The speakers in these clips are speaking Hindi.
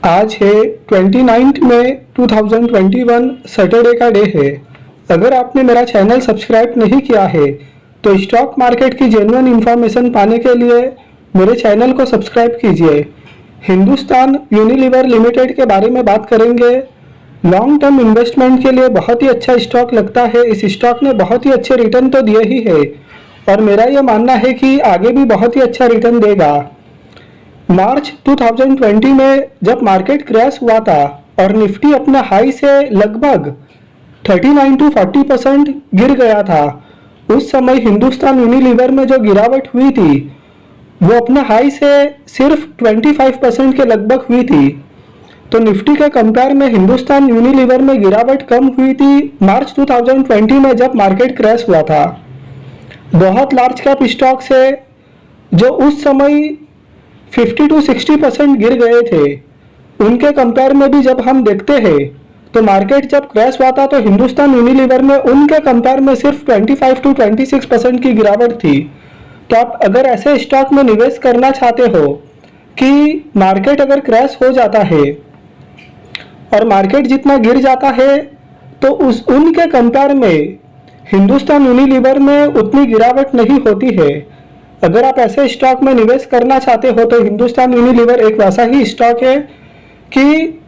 आज है 29 मई 2021 सैटरडे का डे है। अगर आपने मेरा चैनल सब्सक्राइब नहीं किया है तो स्टॉक मार्केट की जेन्युइन इंफॉर्मेशन पाने के लिए मेरे चैनल को सब्सक्राइब कीजिए। हिंदुस्तान यूनिलीवर लिमिटेड के बारे में बात करेंगे। लॉन्ग टर्म इन्वेस्टमेंट के लिए बहुत ही अच्छा स्टॉक लगता है। इस स्टॉक ने बहुत ही अच्छे रिटर्न तो दिए ही है और मेरा यह मानना है कि आगे भी बहुत ही अच्छा रिटर्न देगा। मार्च 2020 में जब मार्केट क्रैश हुआ था और निफ्टी अपने हाई से लगभग 39 to 40% गिर गया था, उस समय हिंदुस्तान यूनिलीवर में जो गिरावट हुई थी वो अपने हाई से सिर्फ 25% के लगभग हुई थी। तो निफ्टी के कंपेयर में हिंदुस्तान यूनिलीवर में गिरावट कम हुई थी मार्च 2020 में जब मार्केट क्रैश हुआ था। बहुत लार्ज कैप स्टॉक्स है जो उस समय 50 to 60% गिर गए थे, उनके कंपेयर में भी जब हम देखते हैं तो मार्केट जब क्रैश हुआ था तो हिंदुस्तान यूनिलीवर में उनके कंपेयर में सिर्फ 25 to 26% की गिरावट थी। तो आप अगर ऐसे स्टॉक में निवेश करना चाहते हो कि मार्केट अगर क्रैश हो जाता है और मार्केट जितना गिर जाता है तो उनके कंपेयर में हिंदुस्तान यूनिलीवर में उतनी गिरावट नहीं होती है। अगर आप ऐसे स्टॉक में निवेश करना चाहते हो तो हिंदुस्तान यूनिलीवर एक वैसा ही स्टॉक है कि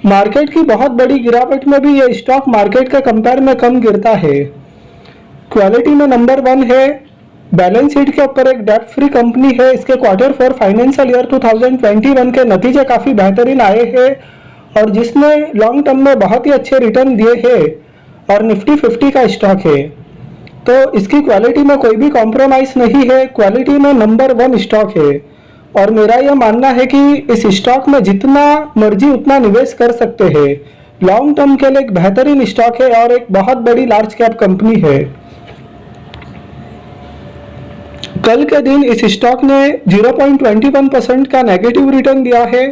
मार्केट की बहुत बड़ी गिरावट में भी ये स्टॉक मार्केट के कंपेयर में कम गिरता है। क्वालिटी में नंबर 1 है। बैलेंस शीट के ऊपर एक डेब्ट फ्री कंपनी है। इसके Q4 फाइनेंशियल ईयर 2021 के नतीजे काफी बेहतरीन आए हैं और जिसने लॉन्ग टर्म में बहुत ही अच्छे रिटर्न दिए हैं और निफ्टी 50 का स्टॉक है। तो इसकी क्वालिटी में कोई भी कॉम्प्रोमाइज नहीं है। क्वालिटी में नंबर 1 स्टॉक है और मेरा यह मानना है कि इस स्टॉक में जितना मर्जी उतना निवेश कर सकते हैं। लॉन्ग टर्म के लिए एक बेहतरीन स्टॉक है और एक बहुत बड़ी लार्ज कैप कंपनी है। कल के दिन इस स्टॉक ने 0.21% का नेगेटिव रिटर्न दिया है।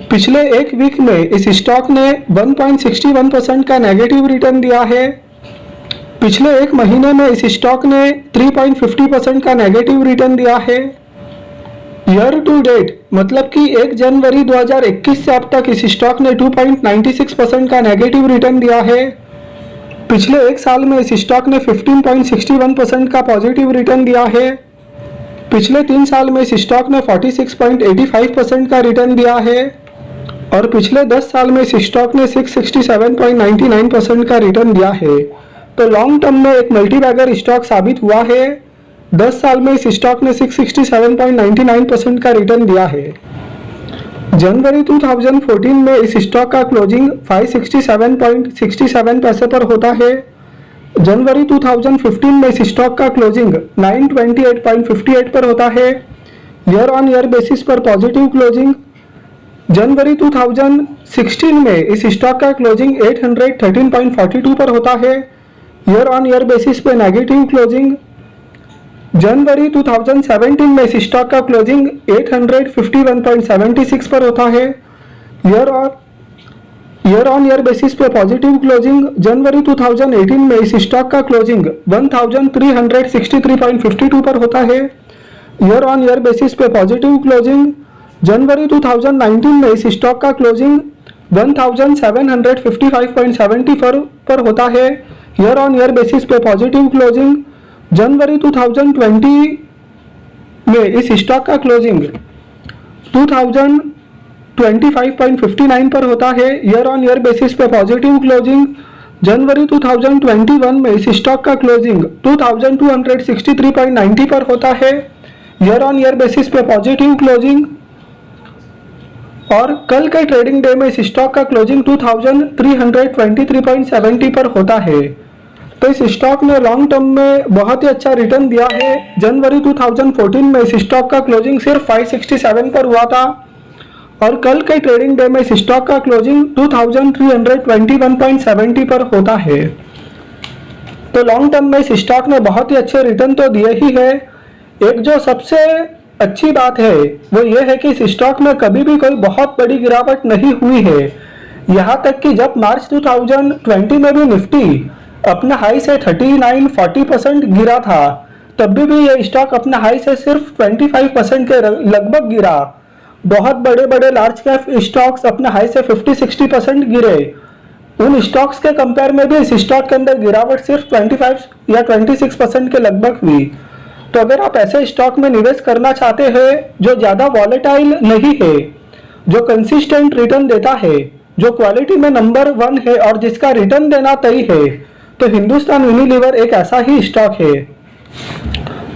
पिछले एक वीक में इस स्टॉक ने 1.61% का नेगेटिव रिटर्न दिया है। पिछले एक महीने में इस स्टॉक ने 3.50% का नेगेटिव रिटर्न दिया है। ईयर टू डेट मतलब कि 1 जनवरी 2021 से अब तक इस स्टॉक ने 2.96% का नेगेटिव रिटर्न दिया है। पिछले एक साल में इस स्टॉक ने 15.61% का पॉजिटिव रिटर्न दिया है। पिछले 3 साल में इस स्टॉक ने 46.85% का रिटर्न दिया है और पिछले 10 साल में इस स्टॉक ने 667.99% का रिटर्न दिया है। तो लॉन्ग टर्म में एक मल्टीबैगर स्टॉक साबित हुआ है। 10 साल में इस स्टॉक ने 667.99% का रिटर्न दिया है। जनवरी 2014 में इस स्टॉक का क्लोजिंग 567.67 पैसे पर होता है। जनवरी 2015 में इस स्टॉक का क्लोजिंग 928.58 पर होता है। ईयर ऑन ईयर बेसिस पर पॉजिटिव क्लोजिंग। जनवरी 2016 में इस स्टॉक का क्लोजिंग 813.42 पर होता है। ईयर ऑन ईयर बेसिस पे नेगेटिव क्लोजिंग। जनवरी 2017 में इस स्टॉक का क्लोजिंग 851.76 पर होता है। ईयर ऑन ईयर बेसिस पे पॉजिटिव क्लोजिंग। जनवरी 2018 में इस स्टॉक का क्लोजिंग 1363.52 पर होता है। ईयर ऑन ईयर बेसिस पे पॉजिटिव क्लोजिंग। जनवरी 2019 में इस स्टॉक का क्लोजिंग 1755.74 पर होता है। ईयर ऑन ईयर बेसिस पे पॉजिटिव क्लोजिंग। जनवरी 2020 में इस स्टॉक का क्लोजिंग 2025.59 पर होता है। ईयर ऑन ईयर बेसिस पे पॉजिटिव क्लोजिंग। जनवरी 2021 में इस स्टॉक का क्लोजिंग 2263.90 पर होता है। ईयर ऑन ईयर बेसिस पे पॉजिटिव क्लोजिंग। और कल के ट्रेडिंग डे में इस स्टॉक का क्लोजिंग 2323.70 पर होता है। तो इस स्टॉक ने लॉन्ग टर्म में बहुत ही अच्छा रिटर्न दिया है। जनवरी 2014 में इस स्टॉक का क्लोजिंग सिर्फ 567 पर हुआ था और कल के ट्रेडिंग डे में इस स्टॉक का क्लोजिंग 2321.70 पर होता है। तो लॉन्ग टर्म में इस स्टॉक ने बहुत ही अच्छे रिटर्न तो दिए ही है। एक जो सबसे अच्छी बात है वो ये है कि इस स्टॉक में कभी भी कोई बहुत बड़ी गिरावट नहीं हुई है। यहाँ तक कि जब मार्च 2020 में भी निफ्टी अपना हाई से 39-40% गिरा था, तब भी ये स्टॉक अपना हाई से सिर्फ 25% के लगभग गिरा बहुत बड़े बड़े लार्ज कैप स्टॉक्स अपने हाई से 50-60% गिरे। उन स्टॉक्स के कंपेयर में भी इस स्टॉक के अंदर गिरावट सिर्फ 25 या 26% के लगभग हुई। तो अगर आप ऐसे स्टॉक में निवेश करना चाहते हैं जो ज़्यादा वॉलेटाइल नहीं है, जो कंसिस्टेंट रिटर्न देता है, जो क्वालिटी में नंबर 1 है और जिसका रिटर्न देना तय है, तो हिंदुस्तान यूनिलीवर एक ऐसा ही स्टॉक है।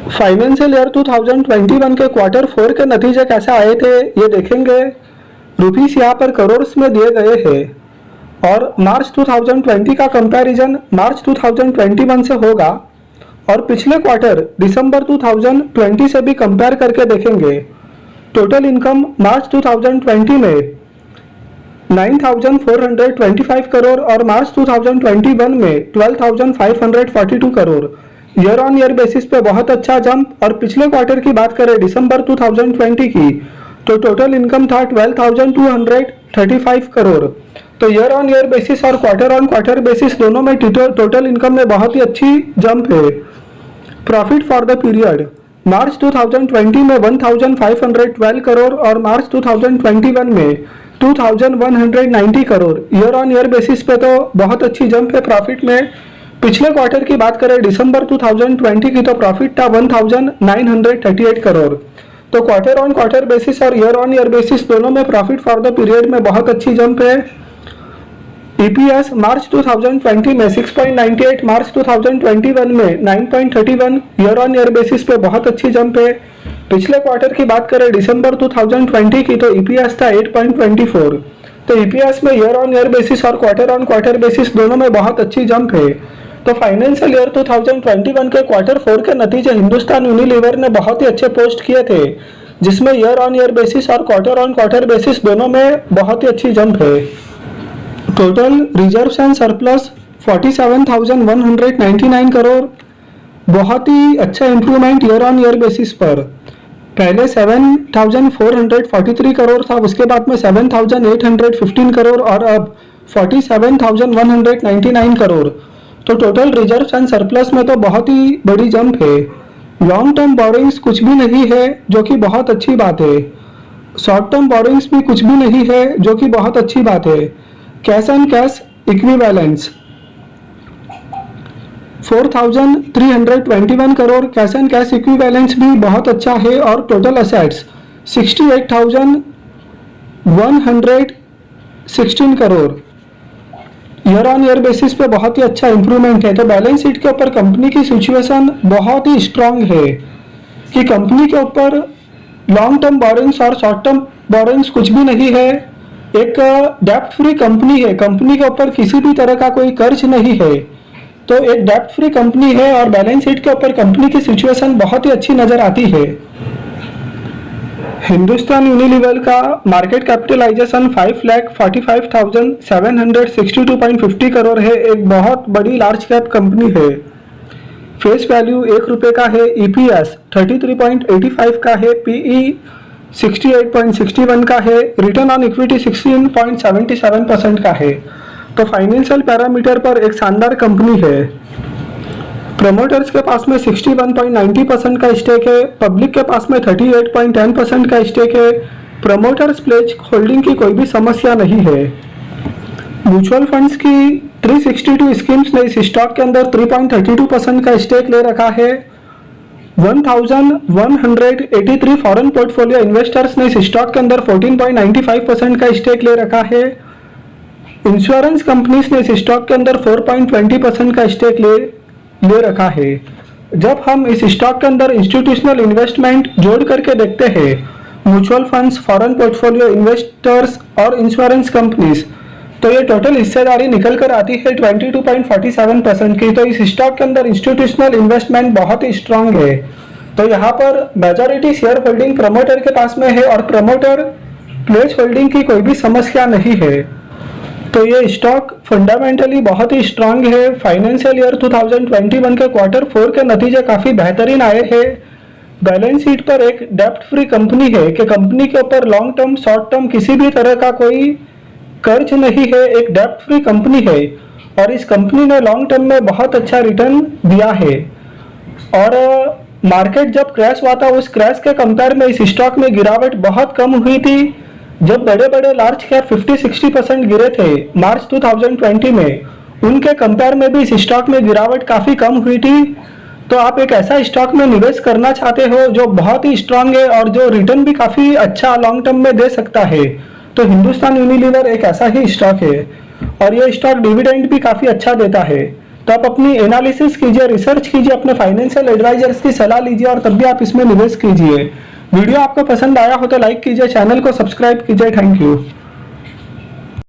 फाइनेंशियल ईयर 2021 के क्वार्टर 4 के नतीजे कैसे आए थे ये देखेंगे। रुपीस यहाँ पर करोड़ में दिए गए हैं और मार्च 2020 का कंपैरिजन मार्च 2021 से होगा और पिछले क्वार्टर दिसंबर 2020 से भी कंपेयर करके देखेंगे। टोटल इनकम मार्च 2020 में 9,425 करोड़ और मार्च 2021 में 12,542 crore. Year on year basis पे बहुत अच्छा जंप। और पिछले क्वार्टर की बात करें दिसंबर 2020 की, तो टोटल इनकम था 12,235 करोड़। तो ईयर ऑन ईयर बेसिस और क्वार्टर ऑन क्वार्टर बेसिस दोनों में टोटल इनकम में बहुत ही अच्छी जंप है। प्रॉफिट फॉर द पीरियड मार्च 2020 में 1,512 करोड़ और मार्च 2021 में 2,190 crore. Year on year basis पे तो बहुत अच्छी जंप है प्रॉफिट में। पिछले क्वार्टर की बात करें दिसंबर 2020 की, तो प्रॉफिट था 1,938 करोड़। तो क्वार्टर ऑन क्वार्टर बेसिस और ईयर ऑन ईयर बेसिस दोनों में प्रॉफिट फॉर द पीरियड में बहुत अच्छी जंप है। ईपीएस मार्च 2020 में 6.98, मार्च 2021 में 9.31। ईयर ऑन ईयर बेसिस पे बहुत अच्छी जंप है। पिछले क्वार्टर की बात करें दिसंबर 2020 की, तो ईपीएस था 8.24। तो ईपीएस में ईयर ऑन ईयर बेसिस और क्वार्टर ऑन क्वार्टर बेसिस दोनों में बहुत अच्छी जंप है। तो फाइनेंशियल ईयर 2021 के क्वार्टर 4 के नतीजे हिंदुस्तान यूनिलीवर ने बहुत ही अच्छे पोस्ट किए थे, जिसमें ईयर ऑन ईयर बेसिस और क्वार्टर ऑन क्वार्टर बेसिस दोनों में बहुत ही अच्छी जंप है। Total reserves and surplus 47,199 crore, बहुत ही अच्छा improvement year on year basis पर। पहले 7,443 करोड़ था, उसके बाद में 7,815 करोड़ और अब 47,199 करोड़। तो टोटल रिजर्व्स एंड सरप्लस में तो बहुत ही बड़ी जंप है। लॉन्ग टर्म बोरिंग्स कुछ भी नहीं है, जो कि बहुत अच्छी बात है। शॉर्ट टर्म बोरिंग्स भी कुछ भी नहीं है, जो कि बहुत अच्छी बात है। Cash and cash equivalence 4,321 crore, cash and cash equivalence भी बहुत अच्छा है। और total assets 68,116 crore. Year on year basis पे बहुत ही अच्छा इंप्रूवमेंट है। तो बैलेंस शीट के ऊपर कंपनी की सिचुएशन बहुत ही स्ट्रांग है कि कंपनी के ऊपर लॉन्ग टर्म बोरिंग्स और शॉर्ट टर्म बोरिंग्स कुछ भी नहीं है। एक डेप्ट फ्री कंपनी है, कंपनी के ऊपर किसी भी तरह का कोई कर्ज नहीं है। तो एक डेप्ट फ्री कंपनी है और बैलेंस शीट के ऊपर कंपनी की सिचुएशन बहुत ही अच्छी नजर आती है। हिंदुस्तान यूनिलीवर का मार्केट कैपिटलाइजेशन 5,45,762.50 करोड़ है। एक बहुत बड़ी लार्ज कैप कंपनी है। फेस वैल्यू 1 रुपये का है। ईपीएस 33.85 का है। पीई 68.61 का है। रिटर्न ऑन इक्विटी 16.77% का है। तो फाइनेंशियल पैरामीटर पर एक शानदार कंपनी है। प्रमोटर्स के पास में 61.90% का स्टेक है। पब्लिक के पास में 38.10% का स्टेक है। प्रमोटर्स प्लेज होल्डिंग की कोई भी समस्या नहीं है। म्यूचुअल फंड्स की 362 स्कीम्स ने इस स्टॉक के अंदर 3.32% का स्टेक ले रखा है। 1183 फॉरेन पोर्टफोलियो इन्वेस्टर्स ने इस स्टॉक के अंदर 14.95% का स्टेक ले रखा है। इंश्योरेंस कंपनीज ने इस स्टॉक के अंदर 4.20% का स्टेक ले रखा है। जब हम इस स्टॉक के अंदर इंस्टीट्यूशनल इन्वेस्टमेंट जोड़ करके देखते हैं, mutual funds, foreign portfolio investors और इंश्योरेंस कंपनीज, तो ये टोटल हिस्सेदारी निकल कर आती है 22.47% की। तो इस स्टॉक के अंदर इंस्टीट्यूशनल इन्वेस्टमेंट बहुत ही स्ट्रांग है। तो यहाँ पर मेजॉरिटी शेयर होल्डिंग प्रमोटर के पास में है और प्रमोटर प्लेज होल्डिंग की कोई भी समस्या नहीं है। तो ये स्टॉक फंडामेंटली बहुत ही स्ट्रांग है। फाइनेंशियल ईयर 2021 के क्वार्टर 4 के नतीजे काफ़ी बेहतरीन आए हैं। बैलेंस शीट पर एक डेप्ट फ्री कंपनी है कि कंपनी के ऊपर लॉन्ग टर्म, शॉर्ट टर्म किसी भी तरह का कोई कर्ज नहीं है। एक डेप्ट फ्री कंपनी है और इस कंपनी ने लॉन्ग टर्म में बहुत अच्छा रिटर्न दिया है। और मार्केट जब क्रैश हुआ था उस क्रैश के कंपेयर में इस स्टॉक में गिरावट बहुत कम हुई थी। जब बड़े बड़े लार्ज कैप 50-60% गिरे थे मार्च 2020 में, उनके कंपेयर में भी इस स्टॉक में गिरावट काफी कम हुई थी। तो आप एक ऐसा स्टॉक में निवेश करना चाहते हो जो बहुत ही स्ट्रांग है और जो रिटर्न भी काफी अच्छा लॉन्ग टर्म में दे सकता है, तो हिंदुस्तान यूनिलीवर एक ऐसा ही स्टॉक है और ये स्टॉक डिविडेंड भी काफी अच्छा देता है। तो आप अपनी एनालिसिस कीजिए, रिसर्च कीजिए, अपने फाइनेंशियल एडवाइजर्स की सलाह लीजिए और तब भी आप इसमें निवेश कीजिए। वीडियो आपको पसंद आया हो तो लाइक कीजिए, चैनल को सब्सक्राइब कीजिए। Thank you.